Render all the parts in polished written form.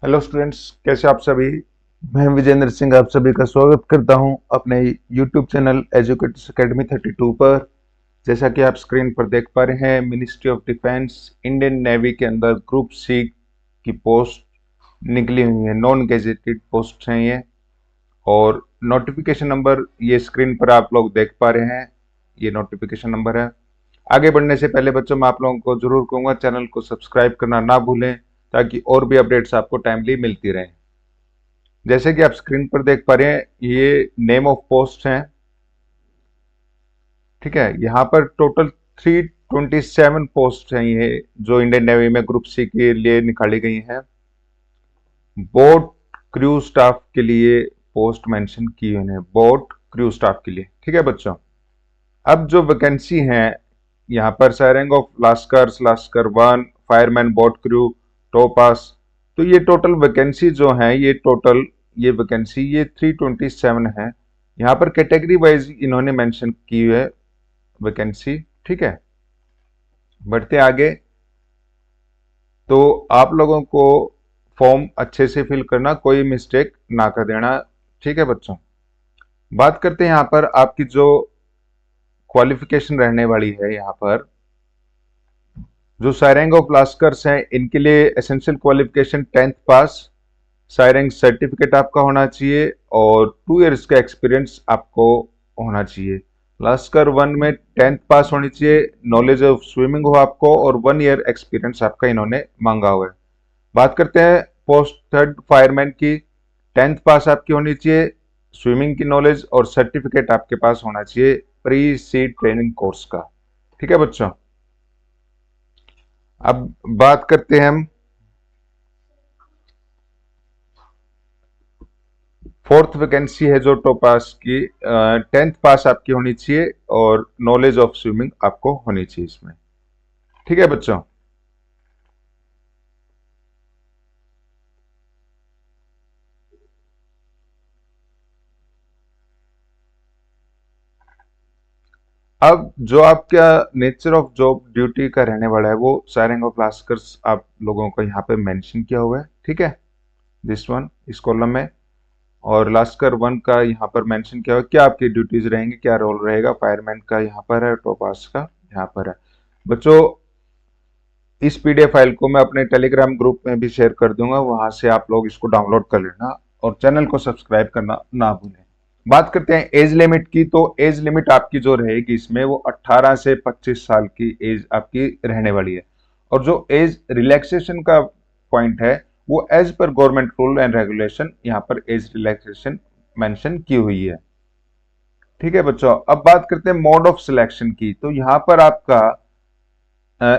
Hello students, कैसे आप सभी। मैं विजेंद्र सिंह आप सभी का स्वागत करता हूं अपने यूट्यूब चैनल एजुकेटर्स एकेडमी 32 पर। जैसा कि आप स्क्रीन पर देख पा रहे हैं, ministry of defence Indian navy के अंदर ग्रुप सी की पोस्ट निकली हुई है। नॉन गेजेटेड पोस्ट हैं ये, और नोटिफिकेशन नंबर ये स्क्रीन पर आप लोग देख पा रहे हैं। ये नोटिफिकेशन नंबर है। आगे बढ़ने से पहले बच्चों, मैं आप लोगों को जरूर कहूंगा चैनल को सब्सक्राइब करना ना भूलें, ताकि और भी अपडेट्स आपको टाइमली मिलती रहें। जैसे कि आप स्क्रीन पर देख पा रहे हैं, ये नेम ऑफ पोस्ट हैं। ठीक है, यहाँ पर टोटल 327 पोस्ट हैं ये, जो इंडियन नेवी में ग्रुप सी के लिए निकाली गई हैं। बोट क्रू स्टाफ के लिए पोस्ट मेंशन की हुई है, बोट क्रू स्टाफ के लिए। ठीक है बच्चों, अब जो वैकेंसी है यहाँ पर, rank of lascar lascar one, fireman, boat crew, topass. तो ये टोटल वैकेंसी जो है, ये वैकेंसी ये 327 है। यहाँ पर कैटेगरी वाइज इन्होंने मेंशन की है वैकेंसी। ठीक है, बढ़ते आगे। तो आप लोगों को फॉर्म अच्छे से फिल करना, कोई मिस्टेक ना कर देना। ठीक है बच्चों, बात करते हैं यहाँ पर आपकी जो क्वालिफिकेशन रहने वाली है। यहाँ पर जो सारंग ऑफ लास्कर्स हैं, इनके लिए एसेंशियल क्वालिफिकेशन 10th पास, सारंग सर्टिफिकेट आपका होना चाहिए, और 2 इयर्स का एक्सपीरियंस आपको होना चाहिए। लास्कर वन में 10th पास होनी चाहिए, नॉलेज ऑफ स्विमिंग हो आपको, और 1 ईयर एक्सपीरियंस आपका इन्होंने मांगा हुआ है। बात करते हैं पोस्ट थर्ड फायरमैन की। 10th पास आपकी होनी चाहिए, स्विमिंग की नॉलेज और सर्टिफिकेट आपके पास होना चाहिए प्री सी ट्रेनिंग कोर्स का। ठीक है बच्चों, अब बात करते हैं हम फोर्थ वैकेंसी है जो टोपास की। 10th पास आपकी होनी चाहिए, और नॉलेज ऑफ स्विमिंग आपको होनी चाहिए इसमें। ठीक है बच्चों, अब जो आपका नेचर ऑफ जॉब ड्यूटी का रहने वाला है, वो सारंग ऑफ लास्कर्स आप लोगों को यहाँ पे मेंशन किया हुआ है। ठीक है, दिस वन इस कॉलम में, और लास्कर वन का यहाँ पर मेंशन किया हुआ है क्या आपकी ड्यूटीज रहेंगी, क्या रोल रहेगा। फायरमैन का यहाँ पर है, टोपास का यहाँ पर है। बच्चों, इस पीडीएफ फाइल को मैं अपने टेलीग्राम ग्रुप में भी शेयर कर दूंगा, वहां से आप लोग इसको डाउनलोड कर लेना, और चैनल को सब्सक्राइब करना ना भूलें। बात करते हैं एज लिमिट की। तो एज लिमिट आपकी जो रहेगी इसमें, वो 18 से 25 साल की एज आपकी रहने वाली है। और जो एज रिलैक्सेशन का पॉइंट है, वो as per government rule and regulation यहाँ पर एज रिलैक्सेशन मेंशन की हुई है। ठीक है बच्चों, अब बात करते हैं मोड ऑफ सिलेक्शन की। तो यहाँ पर आपका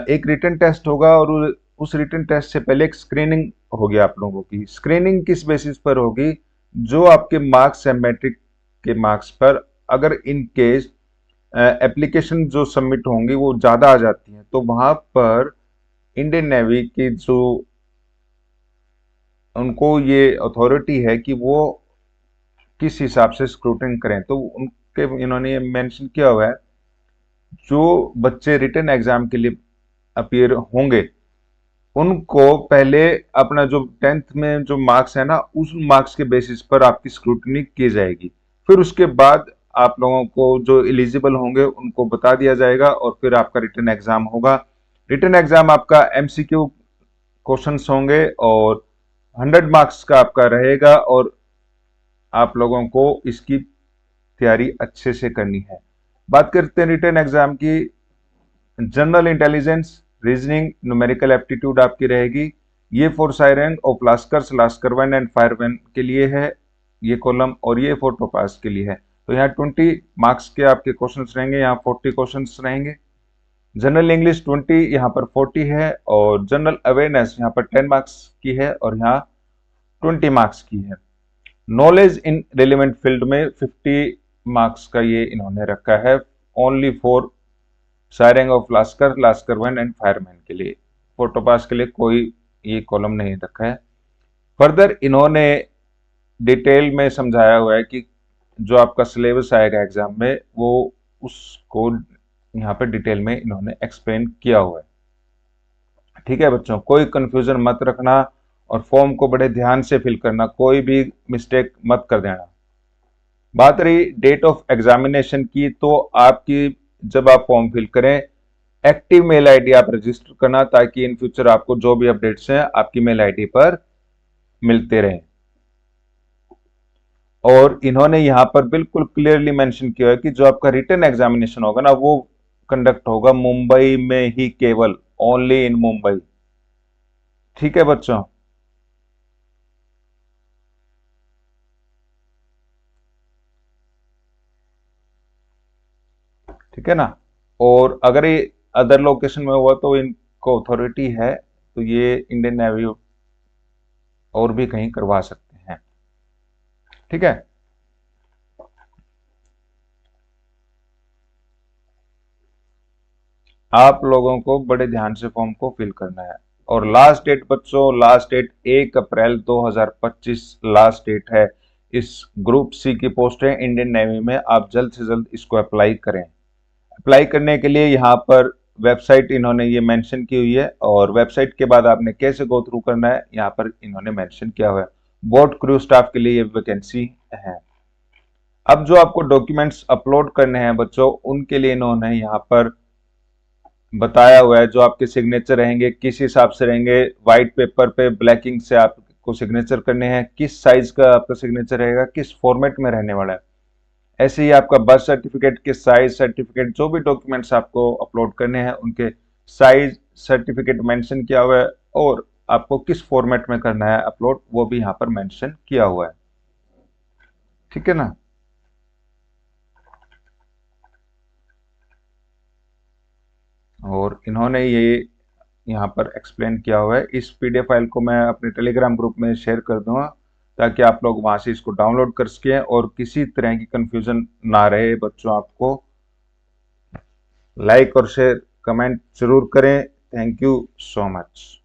एक रिटन टेस्ट होगा, और उस रिटन टेस्ट से पहले एक स्क्रीनिंग होगी आप लोगों की। स्क्रीनिंग किस बेसिस पर होगी? जो आपके मार्क्स है मैट्रिक के मार्क्स पर, अगर इन केस एप्लीकेशन जो सबमिट होंगी वो ज्यादा आ जाती हैं, तो वहां पर इंडियन नेवी की जो उनको ये अथॉरिटी है कि वो किस हिसाब से स्क्रूटनिंग करें, तो उनके इन्होंने ये मेंशन किया हुआ है, जो बच्चे रिटन एग्जाम के लिए अपीयर होंगे, उनको पहले अपना जो 10th में जो मार्क्स है ना, उस मार्क्स के बेसिस पर आपकी स्क्रूटनी की जाएगी। फिर उसके बाद आप लोगों को जो एलिजिबल होंगे उनको बता दिया जाएगा, और फिर आपका रिटन एग्जाम होगा। रिटन एग्जाम आपका एमसीक्यू क्वेश्चंस होंगे, और 100 मार्क्स का आपका रहेगा, और आप लोगों को इसकी तैयारी अच्छे से करनी है। बात करते हैं रिटन एग्जाम की। General intelligence, reasoning, numerical aptitude आपकी रहेगी। ये for serang of lascar lascar one and fireman के लिए है ये कॉलम, और ये फॉर टोपास के लिए है। तो यहाँ 20 मार्क्स के आपके क्वेश्चंस रहेंगे, यहाँ 40 क्वेश्चंस रहेंगे। जनरल इंग्लिश 20, यहाँ पर 40 है, और जनरल अवेयरनेस यहाँ पर 10 मार्क्स की है, और यहाँ 20 मार्क्स की है। नॉलेज इन रिलेवेंट फील्ड में 50 मार्क्स का ये इन्होंने रखा है, only for serang of lascar lascar one and fireman के लिए। फोटोपास के लिए कोई ये कॉलम नहीं रखा है। फर्दर इन्होंने डिटेल में समझाया हुआ है कि जो आपका सिलेबस आएगा एग्जाम में, वो उसको यहाँ पे डिटेल में इन्होंने एक्सप्लेन किया हुआ है। ठीक है बच्चों, कोई कंफ्यूजन मत रखना, और फॉर्म को बड़े ध्यान से फिल करना, कोई भी मिस्टेक मत कर देना। बात रही डेट ऑफ एग्जामिनेशन की, तो आपकी जब आप फॉर्म फिल करें, एक्टिव मेल आईडी आप रजिस्टर करना, ताकि इन फ्यूचर आपको जो भी अपडेट्स हैं आपकी मेल आईडी पर मिलते रहें। और इन्होंने यहां पर बिल्कुल क्लियरली मेंशन किया है कि जो आपका रिटन एग्जामिनेशन होगा ना, वो कंडक्ट होगा मुंबई में ही, केवल ओनली इन मुंबई। ठीक है बच्चों। ठीक है ना। और अगर ये अदर लोकेशन में हुआ तो इनको अथॉरिटी है, तो ये इंडियन नेवी और भी कहीं करवा सकते हैं। ठीक है। आप लोगों को बड़े ध्यान से फॉर्म को फिल करना है। और लास्ट डेट बच्चों, लास्ट डेट 1 अप्रैल 2025 लास्ट डेट है। इस ग्रुप सी की पोस्ट है इंडियन नेवी में, आप जल्द से जल्द इसको अप्लाई करें। अप्लाई करने के लिए यहाँ पर वेबसाइट इन्होंने ये मेंशन की हुई है, और वेबसाइट के बाद आपने कैसे गो थ्रू करना है यहाँ पर इन्होंने मेंशन किया हुआ है। बोट क्रू स्टाफ के लिए ये वैकेंसी है। अब जो आपको डॉक्यूमेंट्स अपलोड करने हैं बच्चों, उनके लिए इन्होंने यहाँ पर बताया हुआ है। जो आपके सिग्नेचर रहेंगे किस हिसाब से रहेंगे, व्हाइट पेपर पे ब्लैक इंक से आपको सिग्नेचर करने हैं, किस साइज का आपका सिग्नेचर रहेगा, किस फॉर्मेट में रहने वाला है। ऐसे ही आपका बर्थ सर्टिफिकेट के साइज सर्टिफिकेट, जो भी डॉक्यूमेंट्स आपको अपलोड करने हैं उनके साइज सर्टिफिकेट मेंशन किया हुआ है, और आपको किस फॉर्मेट में करना है अपलोड, वो भी यहाँ पर मेंशन किया हुआ है। ठीक है ना। और इन्होंने ये यहाँ पर एक्सप्लेन किया हुआ है। इस पीडीएफ फाइल को मैं अपने टेलीग्राम ग्रुप में शेयर कर दूंगा, ताकि आप लोग वहां से इसको डाउनलोड कर सकें और किसी तरह की कंफ्यूजन ना रहे बच्चों। आपको लाइक और शेयर कमेंट जरूर करें। Thank you so much.